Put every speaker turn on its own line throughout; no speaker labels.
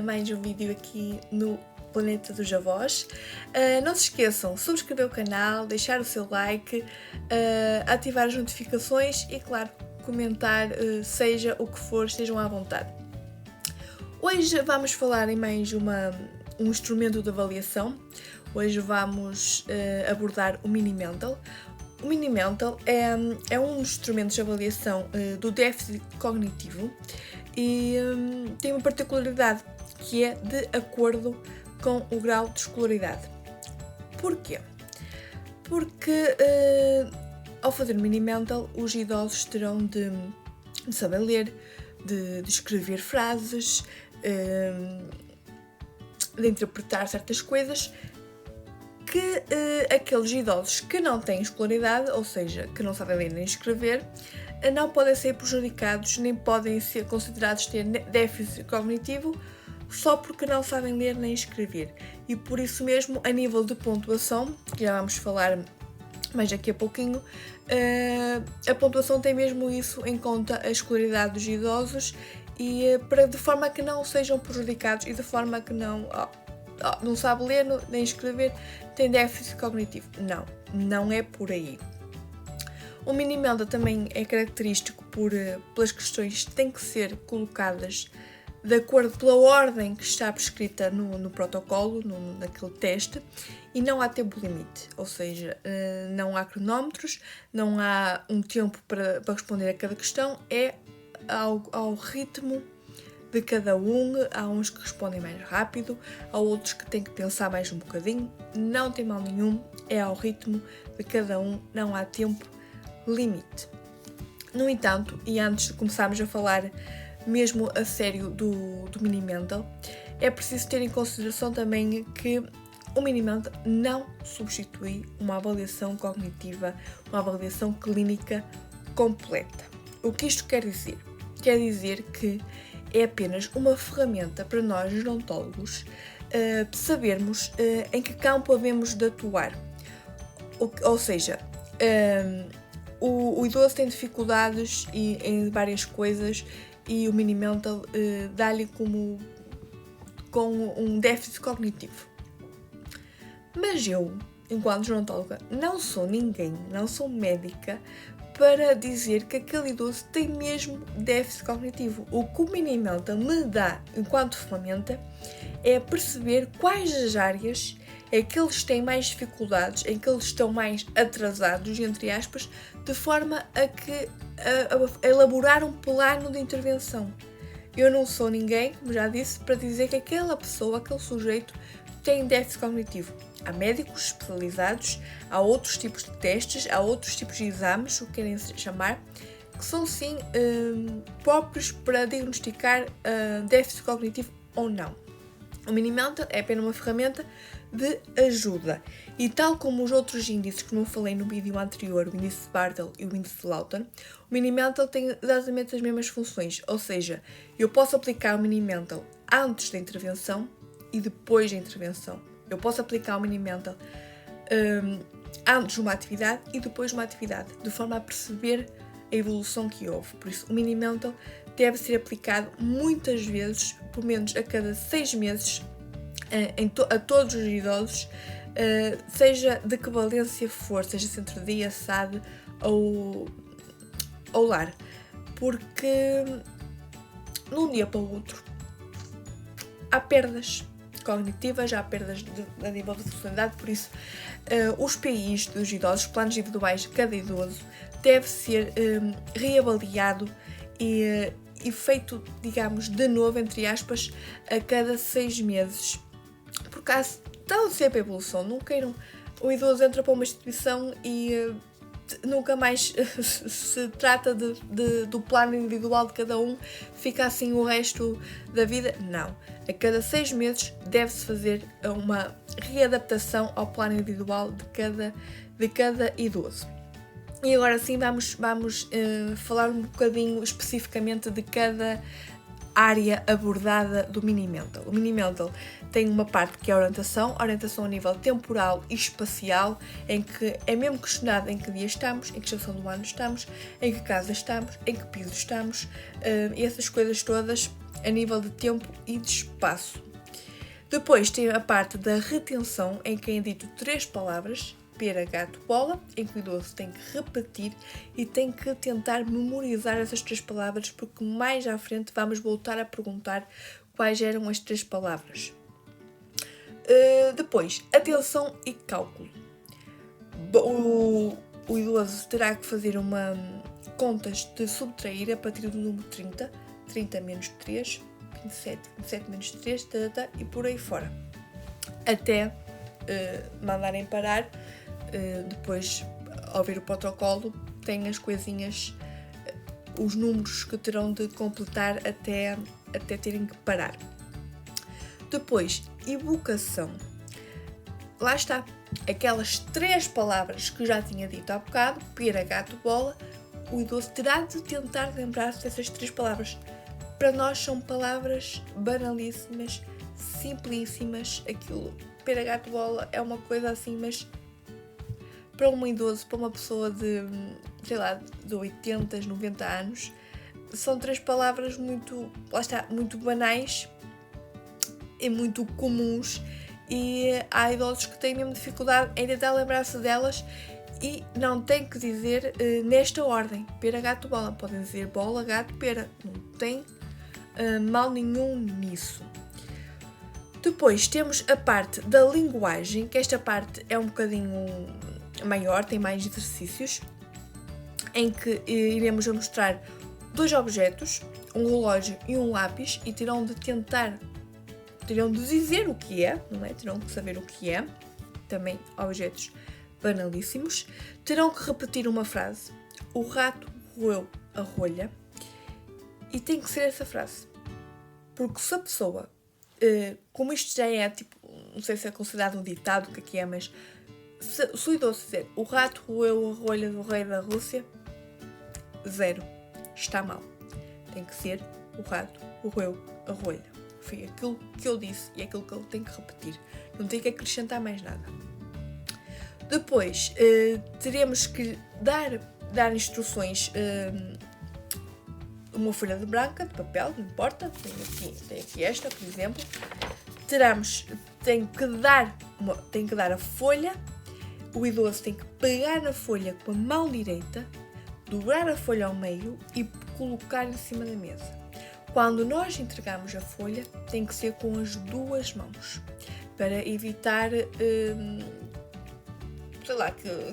mais um vídeo aqui no Planeta dos Avós. Não se esqueçam de subscrever o canal, deixar o seu like, ativar as notificações e, claro, comentar, seja o que for, estejam à vontade. Hoje vamos falar em mais um instrumento de avaliação. Hoje vamos abordar o Mini Mental. O Mini Mental é um dos instrumentos de avaliação do déficit cognitivo e tem uma particularidade que é de acordo com o grau de escolaridade. Porquê? Porque ao fazer o Mini Mental, os idosos terão de saber ler, de escrever frases, de interpretar certas coisas que aqueles idosos que não têm escolaridade, ou seja, que não sabem ler nem escrever, não podem ser prejudicados, nem podem ser considerados ter déficit cognitivo só porque não sabem ler nem escrever. E por isso mesmo, a nível de pontuação, que já vamos falar mais daqui a pouquinho, a pontuação tem mesmo isso em conta, a escolaridade dos idosos, e de forma que não sejam prejudicados e de forma que não sabe ler nem escrever, tem déficit cognitivo. Não é por aí. O Mini Mental também é característico pelas questões que têm que ser colocadas de acordo pela ordem que está prescrita no protocolo, naquele teste, e não há tempo limite, ou seja, não há cronómetros, não há um tempo para responder a cada questão, é ao ritmo de cada um. Há uns que respondem mais rápido, há outros que têm que pensar mais um bocadinho, não tem mal nenhum, é ao ritmo de cada um, não há tempo limite. No entanto, e antes de começarmos a falar mesmo a sério do Mini Mental, é preciso ter em consideração também que o Mini Mental não substitui uma avaliação cognitiva, uma avaliação clínica completa. O que isto quer dizer? Quer dizer que é apenas uma ferramenta para nós, gerontólogos, sabermos em que campo havemos de atuar. Ou seja, o idoso tem dificuldades em várias coisas e o Mini Mental dá-lhe com um déficit cognitivo. Mas eu, enquanto gerontóloga, não sou ninguém, não sou médica para dizer que aquele idoso tem mesmo déficit cognitivo. O que o Mini Mental me dá enquanto ferramenta é perceber quais as áreas é que eles têm mais dificuldades, em que eles estão mais atrasados, entre aspas, de forma a elaborar um plano de intervenção. Eu não sou ninguém, como já disse, para dizer que aquela pessoa, aquele sujeito, tem déficit cognitivo. Há médicos especializados, há outros tipos de testes, há outros tipos de exames, o que querem chamar, que são sim próprios para diagnosticar déficit cognitivo ou não. O Mini Mental é apenas uma ferramenta de ajuda e, tal como os outros índices, como eu falei no vídeo anterior, o índice de Bartle e o índice de Lawton, o Mini Mental tem exatamente as mesmas funções, ou seja, eu posso aplicar o Mini Mental antes da intervenção e depois da intervenção. Eu posso aplicar o Mini Mental antes de uma atividade e depois de uma atividade, de forma a perceber a evolução que houve. Por isso, o Mini Mental deve ser aplicado muitas vezes, pelo menos a cada 6 meses, a todos os idosos, seja de que valência for, seja centro-dia, SAD ou lar. Porque de um dia para o outro há perdas cognitivas, há perdas a nível de funcionalidade, por isso os PIs dos idosos, planos individuais de cada idoso, deve ser reavaliado e feito, digamos, de novo, entre aspas, a cada 6 meses. Porque está sempre a evolução. Não queiram, o idoso entra para uma instituição e nunca mais se trata do plano individual de cada um, fica assim o resto da vida. Não. A cada 6 meses deve-se fazer uma readaptação ao plano individual de cada idoso. E agora sim vamos falar um bocadinho especificamente de cada área abordada do Mini Mental. O Mini Mental tem uma parte que é a orientação a nível temporal e espacial, em que é mesmo questionado em que dia estamos, em que estação do ano estamos, em que casa estamos, em que piso estamos, e essas coisas todas a nível de tempo e de espaço. Depois tem a parte da retenção, em que é dito 3 palavras, pera, gato, bola, em que o idoso tem que repetir e tem que tentar memorizar essas 3 palavras, porque mais à frente vamos voltar a perguntar quais eram as 3 palavras. Depois, atenção e cálculo. O idoso terá que fazer contas de subtrair a partir do número 30, 30 menos 3, 27, 27 menos 3, e por aí fora. Até mandarem parar. Depois, ao ver o protocolo, tem as coisinhas, os números que terão de completar até terem que parar. Depois, evocação. Lá está, aquelas 3 palavras que eu já tinha dito há bocado, pera, gato, bola, o idoso terá de tentar lembrar-se dessas 3 palavras. Para nós são palavras banalíssimas, simplíssimas, aquilo, pera, gato, bola, é uma coisa assim, mas para um idoso, para uma pessoa de 80, 90 anos, são 3 palavras muito banais e muito comuns, e há idosos que têm mesmo dificuldade em tentar lembrar-se delas e não têm que dizer nesta ordem, pera, gato, bola. Podem dizer bola, gato, pera, não tem mal nenhum nisso. Depois temos a parte da linguagem, que esta parte é um bocadinho maior, tem mais exercícios, em que iremos mostrar 2 objetos, um relógio e um lápis, e terão de dizer o que é, não é? Terão que saber o que é, também objetos banalíssimos. Terão que repetir uma frase, o rato roeu a rolha, e tem que ser essa frase, porque se a pessoa, como isto já é tipo, não sei se é considerado um ditado, o que é, mas se o idoso dizer o rato roeu a rolha do rei da Rússia, 0, está mal. Tem que ser o rato roeu a rolha. Foi aquilo que eu disse e aquilo que ele tem que repetir. Não tem que acrescentar mais nada. Depois, teremos que dar instruções, uma folha de branca, de papel, não importa. Tem aqui esta, por exemplo. Tem que dar a folha. O idoso tem que pegar na folha com a mão direita, dobrar a folha ao meio e colocar em cima da mesa. Quando nós entregamos a folha, tem que ser com as 2 mãos, para evitar,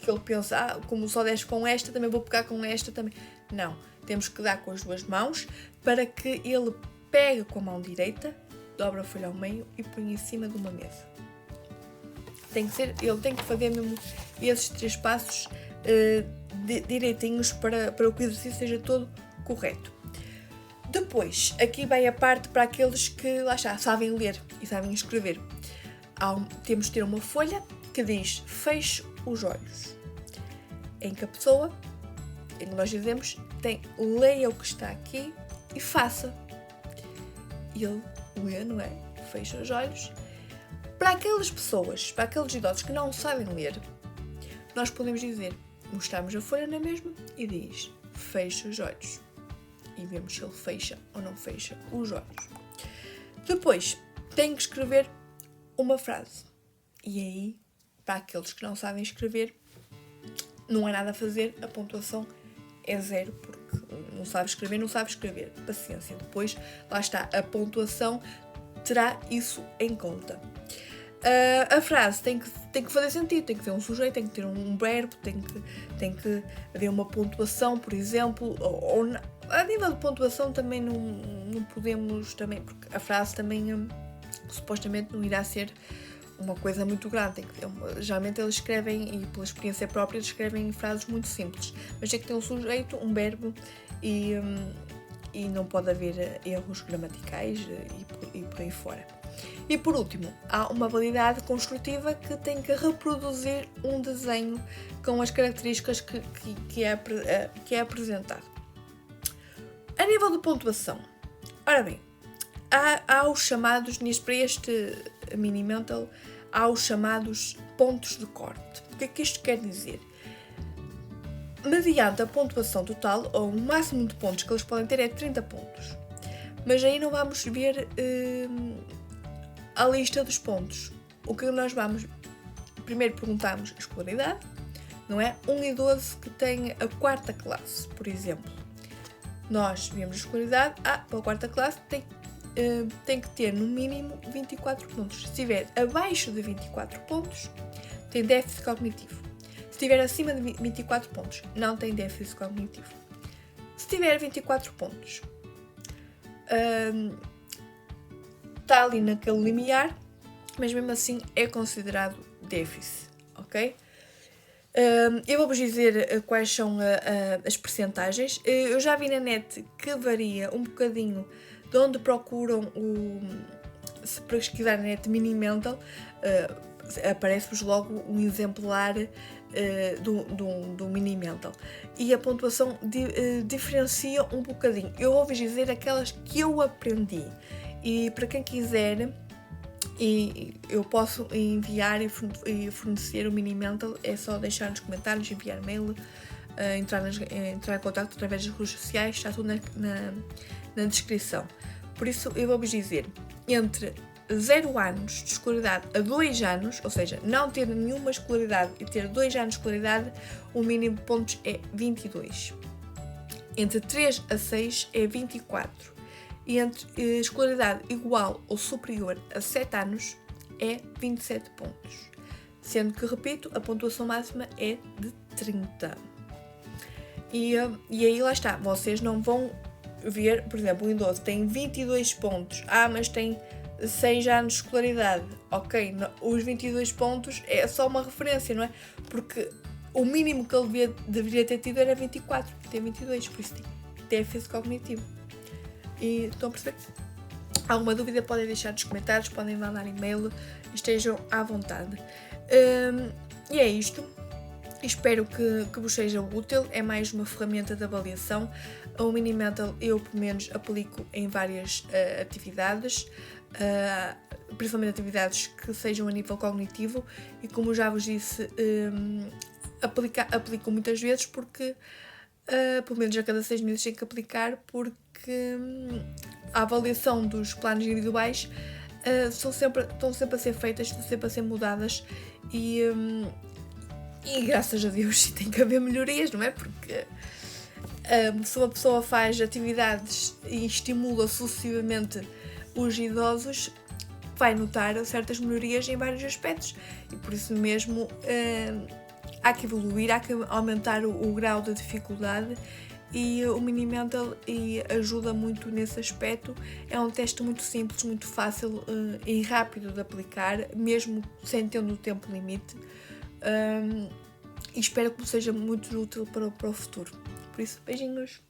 que ele pense, como só desce com esta, também vou pegar com esta também. Não, temos que dar com as 2 mãos, para que ele pegue com a mão direita, dobra a folha ao meio e põe em cima de uma mesa. Ele tem que fazer mesmo esses 3 passos direitinhos para que o exercício seja todo correto. Depois, aqui vai a parte para aqueles que, lá está, sabem ler e sabem escrever. Temos de ter uma folha que diz feche os olhos, em que a pessoa, em que nós dizemos, leia o que está aqui e faça. E ele lê, não é? Fecha os olhos. Para aquelas pessoas, para aqueles idosos que não sabem ler, nós podemos dizer, mostramos a folha na mesma e diz fecha os olhos. E vemos se ele fecha ou não fecha os olhos. Depois, tem que escrever uma frase. E aí, para aqueles que não sabem escrever, não há nada a fazer, a pontuação é 0, porque não sabe escrever. Paciência. Depois, lá está, a pontuação terá isso em conta. A frase tem que fazer sentido, tem que ter um sujeito, tem que ter um verbo, tem que haver uma pontuação, por exemplo, ou a nível de pontuação também não podemos, também, porque a frase também supostamente não irá ser uma coisa muito grande. Geralmente eles escrevem, e pela experiência própria, eles escrevem frases muito simples, mas tem que ter um sujeito, um verbo e não pode haver erros gramaticais e por aí fora. E por último, há uma habilidade construtiva que tem que reproduzir um desenho com as características que é apresentado. A nível de pontuação, ora bem, há os chamados, para este mini mental, há os chamados pontos de corte. O que é que isto quer dizer? Mediante a pontuação total, ou o máximo de pontos que eles podem ter é 30 pontos. Mas aí não vamos ver a lista dos pontos. O que nós vamos... Primeiro perguntamos a escolaridade, não é? Um idoso que tem a 4ª classe, por exemplo. Nós vemos a escolaridade, para a 4ª classe tem que ter no mínimo 24 pontos. Se estiver abaixo de 24 pontos, tem déficit cognitivo. Se estiver acima de 24 pontos, não tem déficit cognitivo. Se tiver 24 pontos, está ali naquele limiar, mas mesmo assim é considerado déficit, ok? Eu vou-vos dizer quais são as percentagens. Eu já vi na net que varia um bocadinho de onde procuram se pesquisar na net Mini-Mental, aparece-vos logo um exemplar do Mini-Mental. E a pontuação diferencia um bocadinho. Eu vou-vos dizer aquelas que eu aprendi. E para quem quiser, eu posso enviar e fornecer o Mini-Mental, é só deixar nos comentários, enviar mail, entrar em contato através das redes sociais, está tudo na descrição. Por isso eu vou-vos dizer, entre 0 anos de escolaridade a 2 anos, ou seja, não ter nenhuma escolaridade e ter 2 anos de escolaridade, o mínimo de pontos é 22. Entre 3 a 6 é 24. E entre escolaridade igual ou superior a 7 anos é 27 pontos. Sendo que, repito, a pontuação máxima é de 30. E aí lá está, vocês não vão ver, por exemplo, o idoso tem 22 pontos, mas tem 6 anos de escolaridade. Ok, os 22 pontos é só uma referência, não é? Porque o mínimo que ele deveria ter tido era 24, tem 22, por isso tem déficit cognitivo. E estão a perceber? Alguma dúvida podem deixar nos comentários, podem mandar e-mail, estejam à vontade. E é isto. Espero que vos seja útil. É mais uma ferramenta de avaliação. O Mini-Mental eu, pelo menos, aplico em várias atividades, principalmente atividades que sejam a nível cognitivo. E como já vos disse, aplico muitas vezes porque, pelo menos a cada 6 meses, tenho que aplicar, porque a avaliação dos planos individuais estão sempre a ser feitas, estão sempre a ser mudadas e graças a Deus tem que haver melhorias, não é? Porque se uma pessoa faz atividades e estimula sucessivamente os idosos, vai notar certas melhorias em vários aspectos e por isso mesmo há que evoluir, há que aumentar o grau de dificuldade. E o Mini-Mental ajuda muito nesse aspecto. É um teste muito simples, muito fácil e rápido de aplicar, mesmo sem tendo o tempo limite. E espero que seja muito útil para o futuro. Por isso, beijinhos!